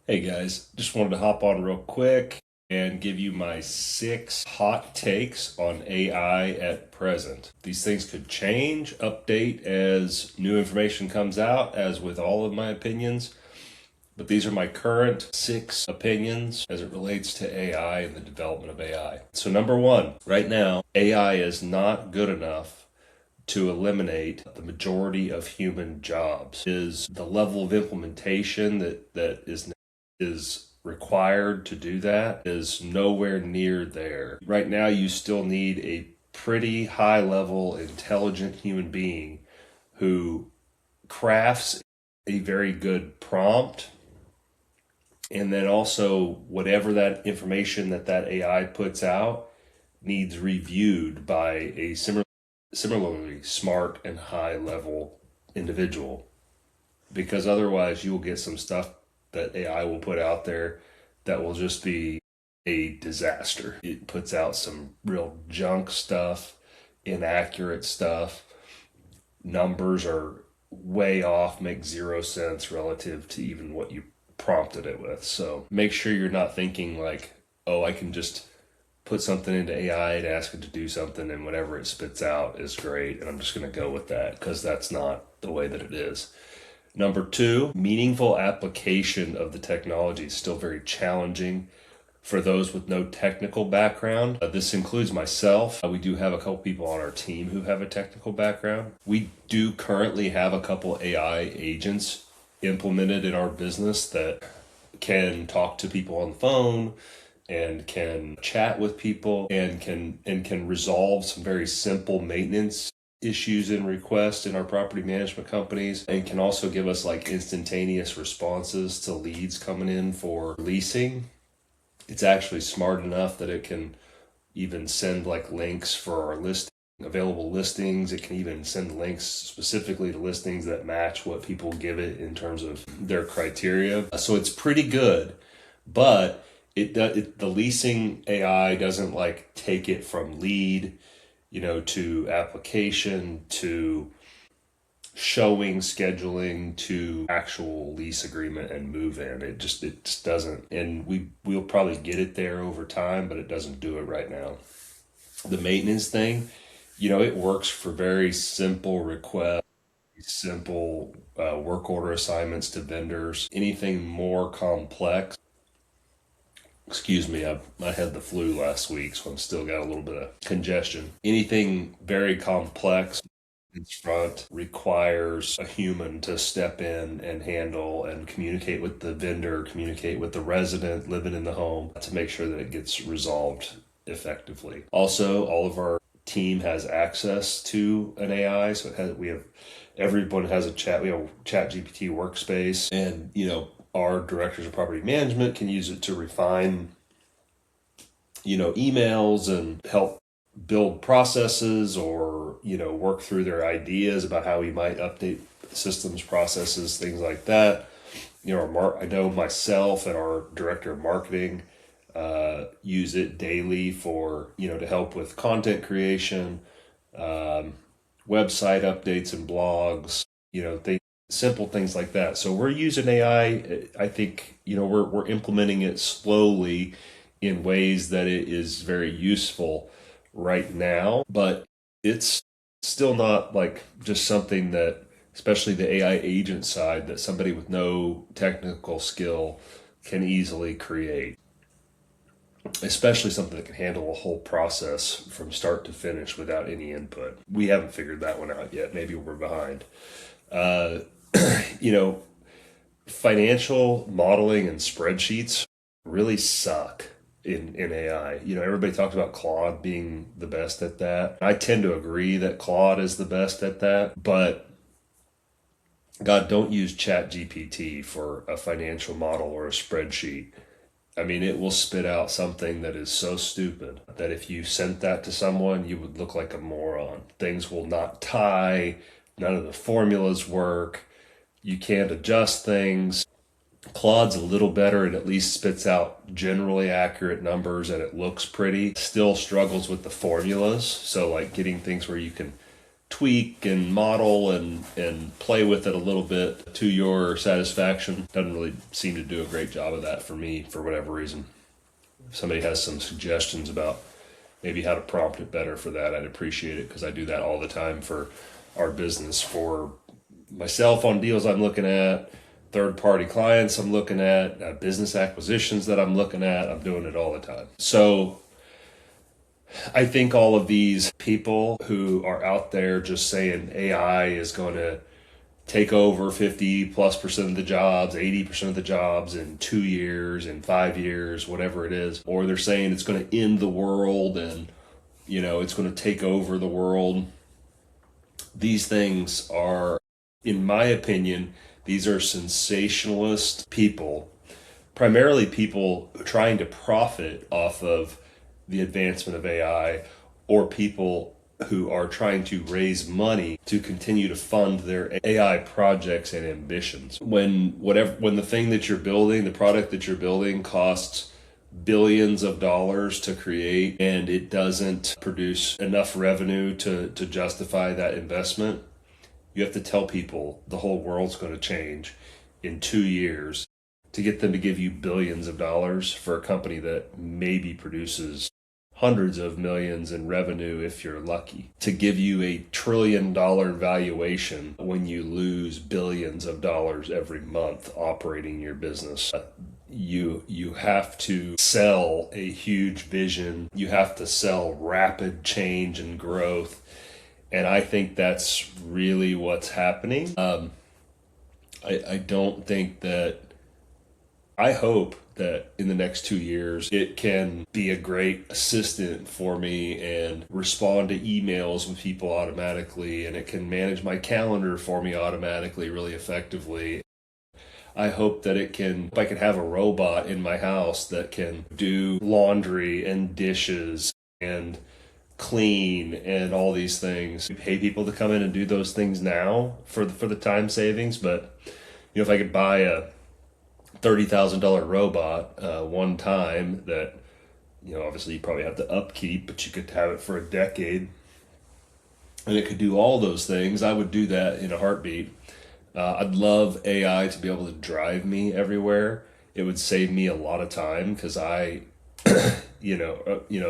Hey guys, just wanted to hop on real quick and give you my 6 hot takes on AI at present. These things could change, update as new information comes out, as with all of my opinions, but these are my current 6 opinions as it relates to AI and the development of AI. So, number one, right now, AI is not good enough to eliminate the majority of human jobs. Is the level of implementation that is required to do that is nowhere near there. Right now, you still need a pretty high level, intelligent human being who crafts a very good prompt, and then also whatever that information that AI puts out needs reviewed by a similarly smart and high level individual, because otherwise you will get some stuff that AI will put out there that will just be a disaster. It puts out some real junk stuff, inaccurate stuff. Numbers are way off, make zero sense relative to even what you prompted it with. So make sure you're not thinking like, oh, I can just put something into AI and ask it to do something, and whatever it spits out is great, and I'm just going to go with that, because that's not the way that it is. Number two, meaningful application of the technology is still very challenging for those with no technical background. This includes myself. We do have a couple people on our team who have a technical background. We do currently have a couple AI agents implemented in our business that can talk to people on the phone and can chat with people and can resolve some very simple maintenance issues and requests in our property management companies, and can also give us like instantaneous responses to leads coming in for leasing. It's actually smart enough that it can even send like links for our list available listings. It can even send links specifically to listings that match what people give it in terms of their criteria. So it's pretty good, but the leasing AI doesn't like take it from lead, to application, to showing, scheduling, to actual lease agreement and move in. It just doesn't, and we'll probably get it there over time, but it doesn't do it right now. The maintenance thing, it works for very simple requests, simple work order assignments to vendors. Anything more complex, excuse me, I had the flu last week, so I'm still got a little bit of congestion. Anything very complex in front requires a human to step in and handle and communicate with the vendor, communicate with the resident living in the home to make sure that it gets resolved effectively. Also, all of our team has access to an AI, so we have everyone has a chat. We have a Chat GPT workspace, and our directors of property management can use it to refine emails and help build processes, or work through their ideas about how we might update systems, processes, things like that. I know myself and our director of marketing use it daily for to help with content creation, website updates and blogs, simple things like that. So we're using AI. I think we're implementing it slowly in ways that it is very useful right now, but it's still not like just something that, especially the AI agent side, that somebody with no technical skill can easily create, especially something that can handle a whole process from start to finish without any input. We haven't figured that one out yet. Maybe we're behind. Uh, you know, Financial modeling and spreadsheets really suck in AI. Everybody talks about Claude being the best at that. I tend to agree that Claude is the best at that, but God, don't use Chat GPT for a financial model or a spreadsheet. I mean, it will spit out something that is so stupid that if you sent that to someone, you would look like a moron. Things will not tie, none of the formulas work, you can't adjust things. Claude's a little better. It at least spits out generally accurate numbers and it looks pretty. Still struggles with the formulas. So, like getting things where you can tweak and model and play with it a little bit to your satisfaction. Doesn't really seem to do a great job of that for me for whatever reason. If somebody has some suggestions about maybe how to prompt it better for that, I'd appreciate it, because I do that all the time for our business, for myself on deals I'm looking at, third party clients I'm looking at, business acquisitions that I'm looking at. I'm doing it all the time. So I think all of these people who are out there just saying AI is going to take over 50+% of the jobs, 80% of the jobs in 2 years, in 5 years, whatever it is, or they're saying it's going to end the world and, it's going to take over the world. These things are, in my opinion, these are sensationalist people, primarily people trying to profit off of the advancement of AI, or people who are trying to raise money to continue to fund their AI projects and ambitions. When the thing that you're building, the product that you're building, costs billions of dollars to create, and it doesn't produce enough revenue to justify that investment, you have to tell people the whole world's going to change in 2 years to get them to give you billions of dollars for a company that maybe produces hundreds of millions in revenue if you're lucky, to give you $1 trillion valuation when you lose billions of dollars every month operating your business. You have to sell a huge vision. You have to sell rapid change and growth. And I think that's really what's happening. I don't think that, I hope that in the next 2 years, it can be a great assistant for me and respond to emails with people automatically, and it can manage my calendar for me automatically really effectively. I hope that I can have a robot in my house that can do laundry and dishes and clean and all these things. We pay people to come in and do those things now for the time savings, but if I could buy a $30,000 robot one time that, obviously you probably have to upkeep, but you could have it for a decade and it could do all those things, I would do that in a heartbeat. I'd love AI to be able to drive me everywhere. It would save me a lot of time, because a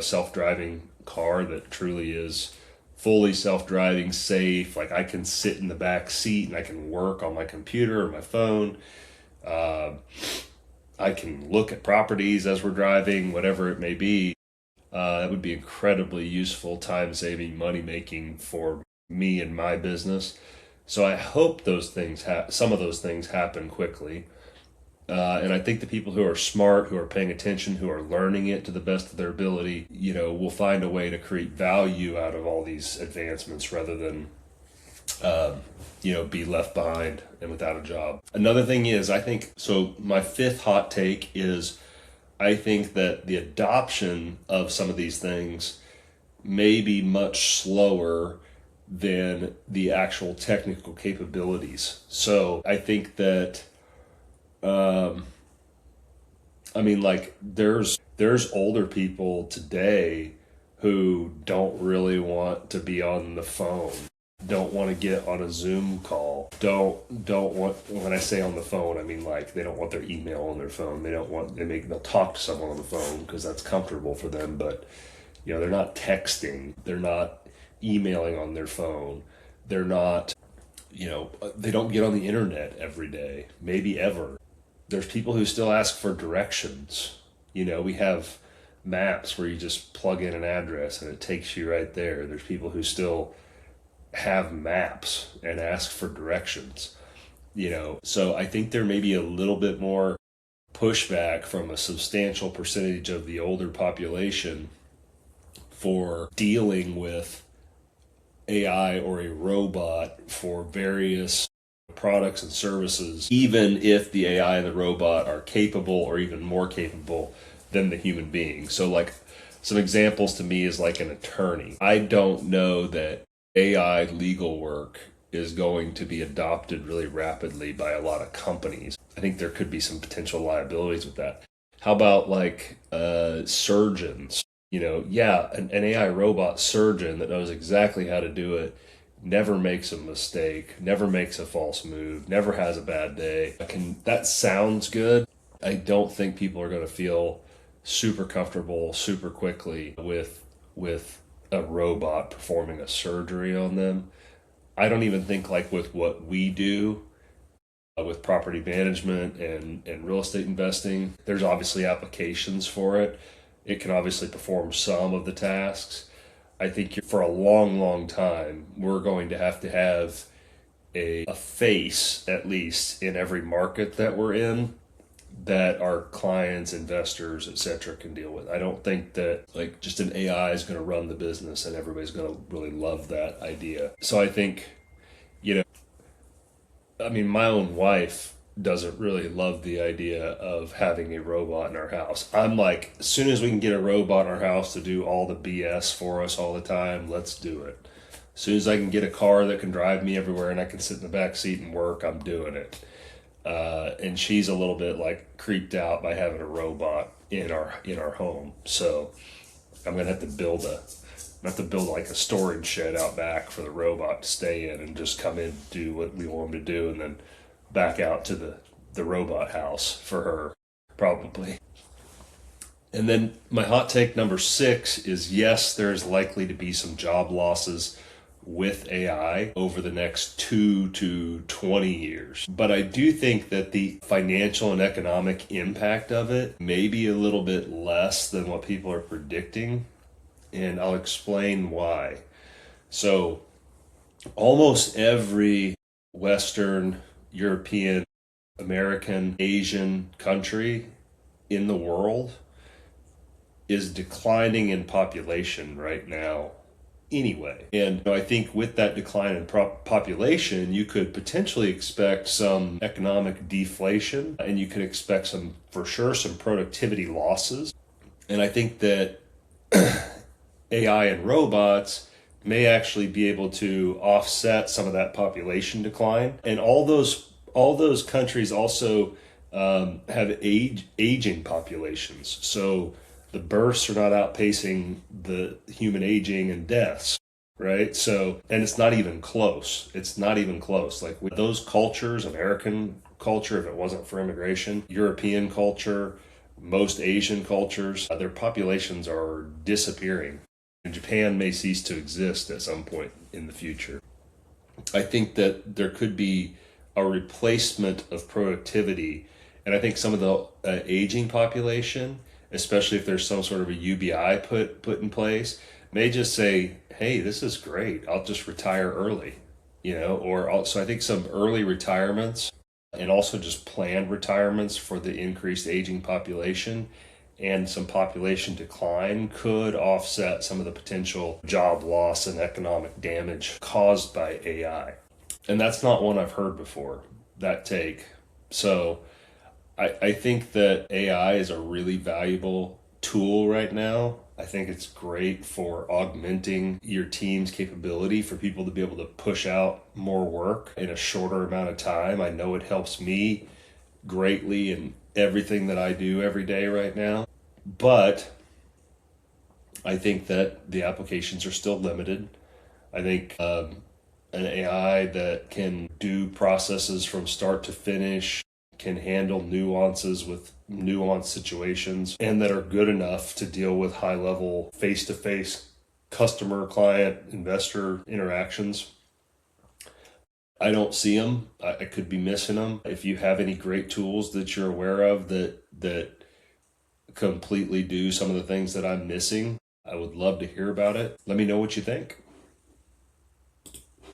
self-driving car that truly is fully self-driving, safe. Like, I can sit in the back seat and I can work on my computer or my phone. I can look at properties as we're driving, whatever it may be. That would be incredibly useful, time-saving, money-making for me and my business. So I hope some of those things happen quickly. And I think the people who are smart, who are paying attention, who are learning it to the best of their ability, will find a way to create value out of all these advancements rather than, be left behind and without a job. Another thing is, my fifth hot take is, I think that the adoption of some of these things may be much slower than the actual technical capabilities. So I think that, there's older people today who don't really want to be on the phone, don't want to get on a Zoom call, don't want, when I say on the phone, I mean they don't want their email on their phone. They'll talk to someone on the phone because that's comfortable for them, but they're not texting, they're not emailing on their phone, they're not, they don't get on the internet every day, maybe ever. There's people who still ask for directions. We have maps where you just plug in an address and it takes you right there. There's people who still have maps and ask for directions. So I think there may be a little bit more pushback from a substantial percentage of the older population for dealing with AI or a robot for various products and services, even if the AI and the robot are capable or even more capable than the human being. So some examples to me is like an attorney. I don't know that AI legal work is going to be adopted really rapidly by a lot of companies. I think there could be some potential liabilities with that. How about surgeons? An AI robot surgeon that knows exactly how to do it never makes a mistake, never makes a false move, never has a bad day. That sounds good. I don't think people are going to feel super comfortable super quickly with a robot performing a surgery on them. I don't even think like with what we do with property management and real estate investing, there's obviously applications for it. It can obviously perform some of the tasks. I think for a long, long time, we're going to have a face, at least, in every market that we're in that our clients, investors, etc., can deal with. I don't think that like just an AI is going to run the business and everybody's going to really love that idea. So I think, you know, I mean, my own wife doesn't really love the idea of having a robot in our house. I'm like, as soon as we can get a robot in our house to do all the BS for us all the time, let's do it. As soon as I can get a car that can drive me everywhere and I can sit in the back seat and work, I'm doing it. And she's a little bit like creeped out by having a robot in our home. So I'm gonna have to build like a storage shed out back for the robot to stay in and just come in, do what we want him to do, and then back out to the robot house for her, probably. And then my hot take number 6 is yes, there's likely to be some job losses with AI over the next 2 to 20 years. But I do think that the financial and economic impact of it may be a little bit less than what people are predicting. And I'll explain why. So almost every Western, European, American, Asian country in the world is declining in population right now anyway. And I think with that decline in population, you could potentially expect some economic deflation and you could expect for sure, some productivity losses. And I think that AI and robots may actually be able to offset some of that population decline. And all those countries also have aging populations. So the births are not outpacing the human aging and deaths, right? So, and it's not even close. It's not even close. Like with those cultures, American culture, if it wasn't for immigration, European culture, most Asian cultures, their populations are disappearing. And Japan may cease to exist at some point in the future. I think that there could be a replacement of productivity. And I think some of the aging population, especially if there's some sort of a UBI put in place, may just say, hey, this is great. I'll just retire early, so I think some early retirements and also just planned retirements for the increased aging population and some population decline could offset some of the potential job loss and economic damage caused by AI. And that's not one I've heard before, that take. So I think that AI is a really valuable tool right now. I think it's great for augmenting your team's capability for people to be able to push out more work in a shorter amount of time. I know it helps me greatly in everything that I do every day right now. But I think that the applications are still limited. I think an AI that can do processes from start to finish, can handle nuances with nuanced situations, and that are good enough to deal with high-level face-to-face customer, client, investor interactions. I don't see them. I could be missing them. If you have any great tools that you're aware of that completely do some of the things that I'm missing, I would love to hear about it. Let me know what you think.